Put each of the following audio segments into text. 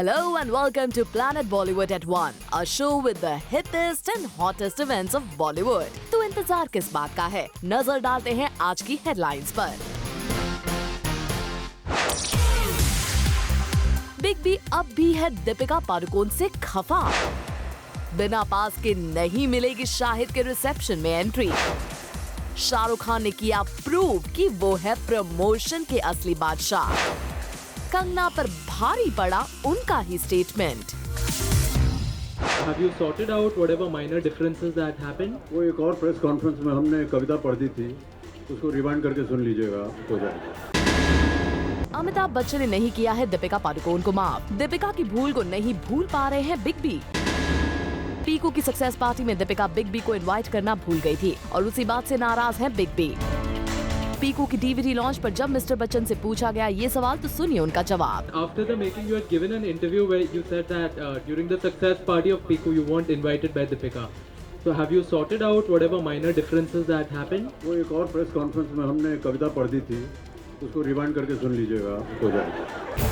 Hello and welcome to Planet Bollywood at 1, a show with the hittest and hottest events of Bollywood. तो इंतजार किस बात का है? नजर डालते हैं आज की हेडलाइंस पर। बिग बी अब भी है दीपिका पादुकोण से खफा। बिना पास के नहीं मिलेगी शाहिद के रिसेप्शन में एंट्री। शाहरुख खान ने किया प्रूव कि वो है प्रमोशन के असली बादशाह। कंगना पर भारी पड़ा उनका ही statement. Have you sorted out whatever minor differences that happened? वो एक और प्रेस कॉन्फ्रेंस में हमने कविता पढ़ दी थी, उसको रिवाइंड करके सुन लीजिएगा, हो जाएगा। अमिताभ बच्चन ने नहीं किया है दीपिका पादुकोण को माफ। दीपिका की भूल को नहीं भूल पा रहे हैं बिग बी। पीकू की सक्सेस पार्टी में दीपिका बिग बी को इनवाइट करना भूल गई थी और उसी बात से नाराज है बिग बी। पीकू की डीवीडी लॉन्च पर जब मिस्टर बच्चन से पूछा गया ये सवाल तो सुनिए उनका जवाब। After the making, you had given an interview where you said that during the success party of Piku, you weren't invited by Deepika. So have you sorted out whatever minor differences that happened? वो एक और press conference में हमने कविता पढ़ दी थी, उसको rewind करके सुन लीजिएगा, हो जाएगा।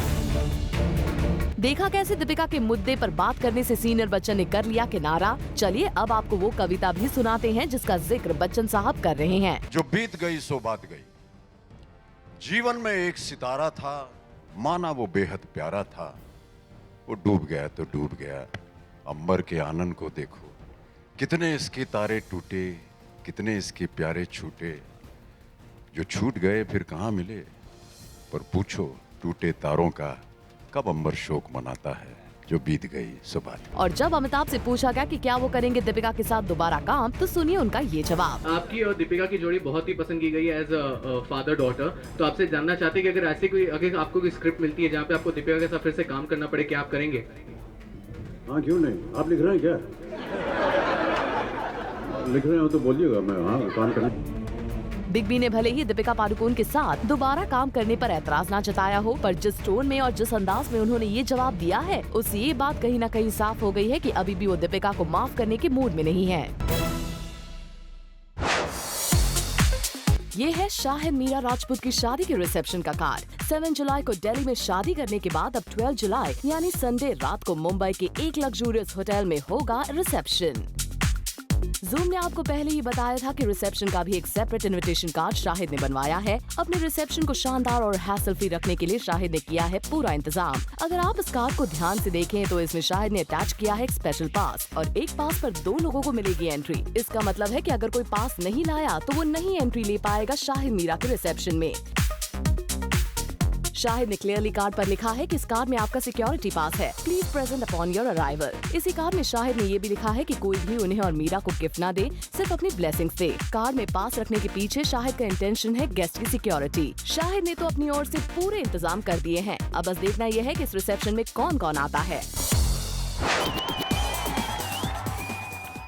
देखा कैसे दीपिका के मुद्दे पर बात करने से सीनियर बच्चन ने कर लिया किनारा। चलिए अब आपको वो कविता भी सुनाते हैं जिसका जिक्र बच्चन साहब कर रहे हैं। जो बीत गई सो बात गई। जीवन में एक सितारा था, माना वो बेहद प्यारा था। वो डूब गया तो डूब गया, अंबर के आनंद को देखो। कितने इसके तारे टूटे, कितने इसके प्यारे छूटे। जो छूट गए फिर कहाँ मिले, पर पूछो टूटे तारों का कब अंबर शोक मनाता है। जो बीत गई सो बात। और जब अमिताभ से पूछा गया कि क्या वो करेंगे दीपिका के साथ दोबारा काम, तो सुनिए उनका ये जवाब। आपकी और दीपिका की जोड़ी बहुत ही पसंद की गई है एज अ फादर डॉटर। तो आपसे जानना चाहते हैं कि अगर आपको कोई स्क्रिप्ट मिलती है जहाँ पे आपको दीपिका के साथ फिर से काम करना पड़े, क्या आप करेंगे? हाँ क्यों नहीं, आप लिख रहे हैं क्या? लिख रहे हो तो बोलिएगा, मैं हाँ काम करना। बिग बी ने भले ही दीपिका पादुकोण के साथ दोबारा काम करने पर ऐतराज ना जताया हो, पर जिस टोन में और जिस अंदाज में उन्होंने ये जवाब दिया है, उससे ये बात कहीं ना कहीं साफ हो गई है कि अभी भी वो दीपिका को माफ करने के मूड में नहीं है। ये है शाहिद मीरा राजपूत की शादी के रिसेप्शन का कार्ड। 7 जुलाई को दिल्ली में शादी करने के बाद अब 12 जुलाई यानी संडे रात को मुंबई के एक लग्जूरियस होटल में होगा रिसेप्शन। जूम ने आपको पहले ही बताया था कि रिसेप्शन का भी एक सेपरेट इनविटेशन कार्ड शाहिद ने बनवाया है। अपने रिसेप्शन को शानदार और हैसल फ्री रखने के लिए शाहिद ने किया है पूरा इंतजाम। अगर आप इस कार्ड को ध्यान से देखें तो इसमें शाहिद ने अटैच किया है एक स्पेशल पास और एक पास पर 2 लोगों को मिलेगी एंट्री। इसका मतलब है कि अगर कोई पास नहीं लाया तो वो नहीं एंट्री ले पाएगा शाहिद मीरा के रिसेप्शन में। शाहिद ने क्लियरली कार्ड पर लिखा है कि इस कार्ड में आपका सिक्योरिटी पास है, please present upon your arrival. इसी कार्ड में शाहिद ने ये भी लिखा है कि कोई भी उन्हें और मीरा को गिफ्ट ना दे, सिर्फ अपनी ब्लेसिंग्स दे। कार्ड में पास रखने के पीछे शाहिद का इंटेंशन है गेस्ट की सिक्योरिटी। शाहिद ने तो अपनी ओर से पूरे इंतजाम कर दिए हैं। अब बस देखना यह है कि इस रिसेप्शन में कौन कौन आता है।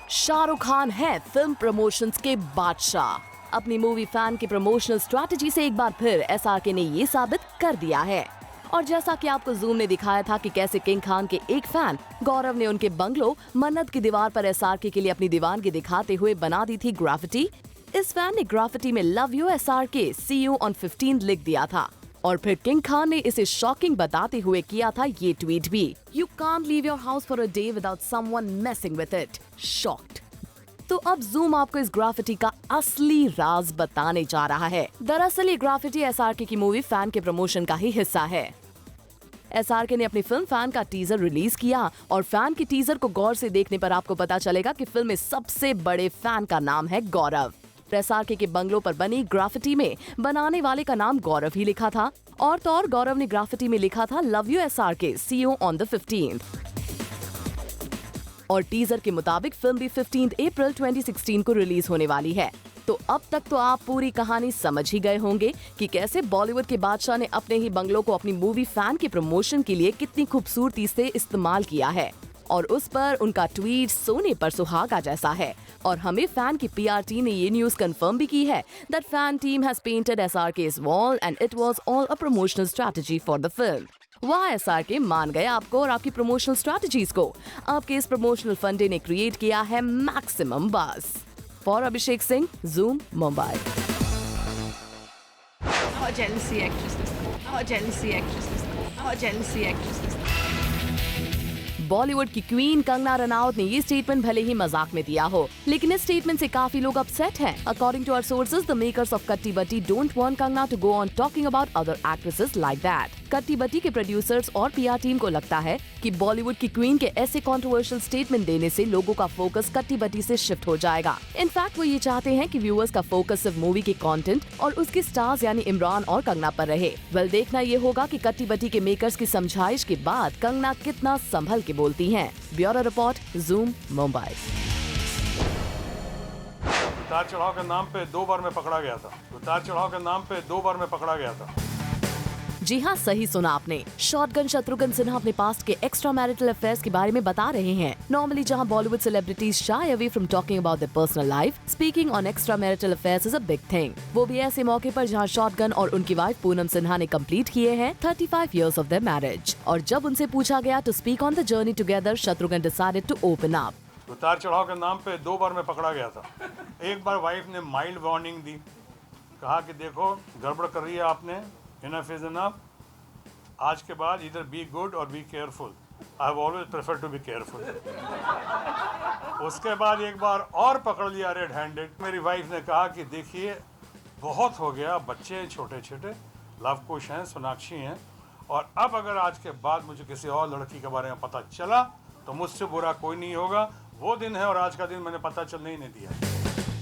शाहरुख खान है फिल्म प्रमोशंस के बादशाह। अपनी मूवी फैन की प्रमोशनल स्ट्रैटेजी से एक बार फिर एसआरके ने ये साबित कर दिया है। और जैसा कि आपको जूम ने दिखाया था कि कैसे किंग खान के एक फैन गौरव ने उनके बंगलो मन्नत की दीवार पर एसआरके के लिए अपनी दीवानगी दिखाते हुए बना दी थी ग्राफिटी। इस फैन ने ग्राफिटी में love you SRK, see you on 15 लिख दिया था और फिर किंग खान ने इसे शॉकिंग बताते हुए किया था ये ट्वीट भी। You can't leave your house for a day without someone messing with it. Shocked. तो अब जूम आपको इस ग्राफिटी का असली राज बताने जा रहा है। दरअसल ये ग्राफिटी एसआरके की मूवी फैन के प्रमोशन का ही हिस्सा है। एसआरके ने अपनी फिल्म फैन का टीजर रिलीज किया और फैन की टीजर को गौर से देखने पर आपको पता चलेगा कि फिल्म में सबसे बड़े फैन का नाम है गौरव। एसआरके के बंगलों पर बनी ग्राफिटी में बनाने वाले का नाम गौरव ही लिखा था और तो और गौरव ने ग्राफिटी में लिखा था love you SRK, see you on the 15th। और टीजर के मुताबिक फिल्म भी 15 अप्रैल 2016 को रिलीज होने वाली है। तो अब तक तो आप पूरी कहानी समझ ही गए होंगे कि कैसे बॉलीवुड के बादशाह ने अपने ही बंगलों को अपनी मूवी फैन के प्रमोशन के लिए कितनी खूबसूरती से इस्तेमाल किया है। और उस पर उनका ट्वीट सोने पर सुहागा जैसा है। और हमें फैन की पीआर टीम ने ये न्यूज कंफर्म भी की है that fan team has painted SRK's wall and it was all a promotional strategy for the film. वाह एसआरके मान गए आपको और आपकी प्रमोशनल स्ट्रैटेजीज को। आपके इस प्रमोशनल फंडे ने क्रिएट किया है maximum buzz. For Abhishek Singh, zoom, Mumbai. How jealousy actresses. How jealousy actresses. How jealousy actresses. Bollywood की क्वीन कंगना रनौत ने ये स्टेटमेंट भले ही मजाक में दिया हो, लेकिन इस स्टेटमेंट से काफी लोग अपसेट हैं। According to our sources, the makers of Katti Batti don't want Kangana to go on talking about other actresses like that. Katti Batti के प्रोड्यूसर्स और पीआर टीम को लगता है कि बॉलीवुड की क्वीन के ऐसे कंट्रोवर्शियल स्टेटमेंट देने से लोगों का फोकस कट्टी बट्टी से शिफ्ट हो जाएगा। इनफैक्ट वो ये चाहते हैं कि व्यूअर्स का फोकस सिर्फ मूवी के कंटेंट और उसके स्टार्स यानी इमरान और कंगना पर रहे। वेल, देखना ये होगा कि कट्टी बट्टी के मेकर्स की समझाइश के बाद कंगना कितना संभल के बोलती हैं। Bureau report, zoom, Mumbai. उतार चढ़ाव के नाम पे 2 बार मैं पकड़ा गया था। उतार चढ़ाव के नाम पे 2 बार मैं पकड़ा गया था। जी हाँ, सही सुना आपने। शॉटगन शत्रुघ्न सिन्हा अपने पास्ट के एक्स्ट्रा मैरिटल अफेयर्स के बारे में बता रहे हैं। नॉर्मली जहाँ Bollywood celebrities shy away from talking about their personal life, speaking on extra marital affairs is a big thing. वो भी ऐसे मौके पर जहाँ शॉटगन और उनकी वाइफ पूनम सिन्हा ने कंप्लीट किए हैं 35 years ऑफ देयर मैरिज। और जब उनसे पूछा गया to speak on the journey together, Shatrughan decided to open up. उतार चढ़ाव के नाम पे 2 बार मैं पकड़ा गया था। एक बार वाइफ ने माइल्ड वार्निंग दी, कहा कि देखो गड़बड़ कर रही है आपने, इनफ इज इनफ, आज के बाद इधर बी गुड और be careful. I have always prefer to be careful. उसके बाद एक बार और पकड़ लिया रेड हैंडेड। मेरी वाइफ ने कहा कि देखिए बहुत हो गया, बच्चे हैं छोटे छोटे, लव कुश हैं, सोनाक्षी हैं, और अब अगर आज के बाद मुझे किसी और लड़की के बारे में पता चला तो मुझसे बुरा कोई नहीं होगा। वो दिन है और आज का दिन मैंने पता चलने ही नहीं दिया।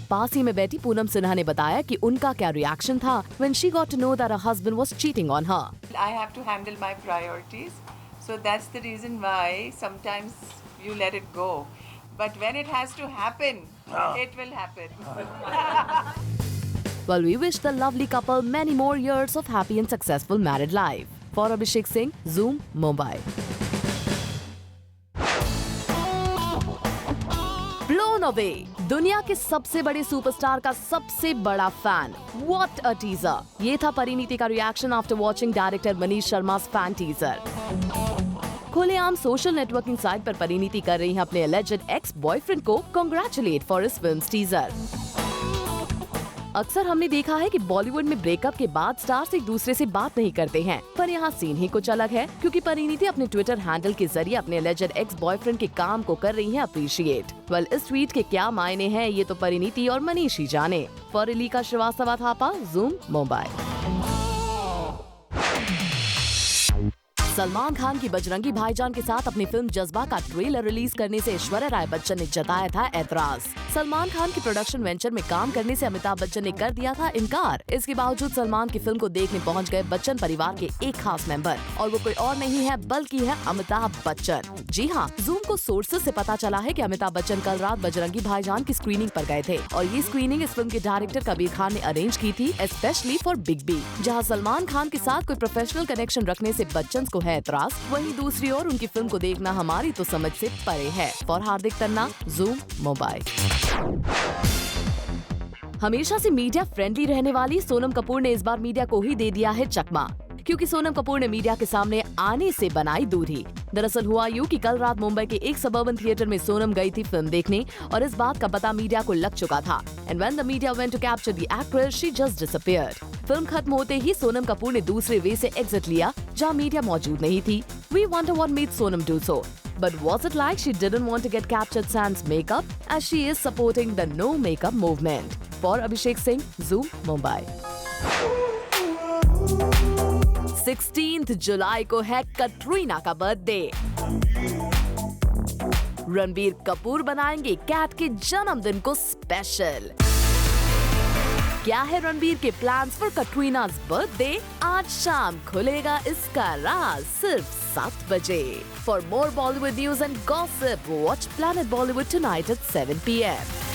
पास ही में बैठी पूनम सिन्हा ने बताया कि उनका क्या रिएक्शन था when she got to know that her husband was cheating on her. I have to handle my priorities, so that's the reason why sometimes you let it go. But when it has to happen, it will happen. Well, we wish the lovely couple many more years of happy and successful married life. For Abhishek Singh, Zoom, Mumbai. Blown away. दुनिया के सबसे बड़े superstar का सबसे बड़ा fan. What a teaser! ये था परिणीति का reaction after watching director Manish Sharma fan teaser. खुलेआम सोशल नेटवर्किंग साइट पर परिणीति कर रही हैं अपने alleged एक्स बॉयफ्रेंड को congratulate for his film teaser. अक्सर हमने देखा है कि बॉलीवुड में ब्रेकअप के बाद स्टार्स एक दूसरे से बात नहीं करते हैं, पर यहाँ सीन ही कुछ अलग है, क्योंकि परिणीति अपने ट्विटर हैंडल के जरिए अपने alleged एक्स बॉयफ्रेंड के काम को कर रही हैं अप्रिशिएट। वेल, इस ट्वीट के क्या मायने हैं ये तो परिणीति और मनीष ही जाने। For Relika Shrivastava Thapa, zoom, Mumbai. सलमान खान की बजरंगी भाईजान के साथ अपनी फिल्म जज्बा का ट्रेलर रिलीज करने से ऐश्वर्या राय बच्चन ने जताया था एतराज। सलमान खान की प्रोडक्शन वेंचर में काम करने से अमिताभ बच्चन ने कर दिया था इनकार। इसके बावजूद सलमान की फिल्म को देखने पहुंच गए बच्चन परिवार के एक खास मेंबर, और वो कोई और नहीं है बल्कि है अमिताभ बच्चन। जी हाँ, जूम को सोर्सेज से पता चला है कि अमिताभ बच्चन कल रात बजरंगी भाईजान की स्क्रीनिंग पर गए थे, और ये स्क्रीनिंग इस फिल्म के डायरेक्टर कबीर खान ने अरेंज की थी स्पेशली फॉर बिग बी। जहाँ सलमान खान के साथ कोई प्रोफेशनल कनेक्शन रखने से बच्चन को है एतराज, वहीं दूसरी ओर उनकी फिल्म को देखना हमारी तो समझ से परे है। For Hardik Tanna, zoom, Mumbai. हमेशा से मीडिया फ्रेंडली रहने वाली सोनम कपूर ने इस बार मीडिया को ही दे दिया है चकमा, क्योंकि सोनम कपूर ने मीडिया के सामने आने से बनाई दूरी। दरअसल हुआ यूं कि कल रात मुंबई के एक सबर्बन थिएटर में सोनम गई थी फिल्म देखने, और इस बात का पता मीडिया को लग चुका था। And when the media went to capture the actress, she just disappeared. Film खत्म होते ही सोनम कपूर ने दूसरे वे से एग्जिट लिया, जहां मीडिया मौजूद नहीं थी। We wonder what made Sonam do so. But was it like she didn't want to get captured sans makeup, as she is supporting the no makeup movement? For Abhishek Singh, Zoom, Mumbai. 16th जुलाई को है कटरीना का birthday. Ranbir Kapoor बनाएंगे cat के जन्मदिन को special. क्या है रणबीर के प्लान्स फॉर कटरीना's बर्थडे? आज शाम खुलेगा इसका राज सिर्फ 7 बजे। For more Bollywood news and gossip, watch planet Bollywood tonight at 7 PM.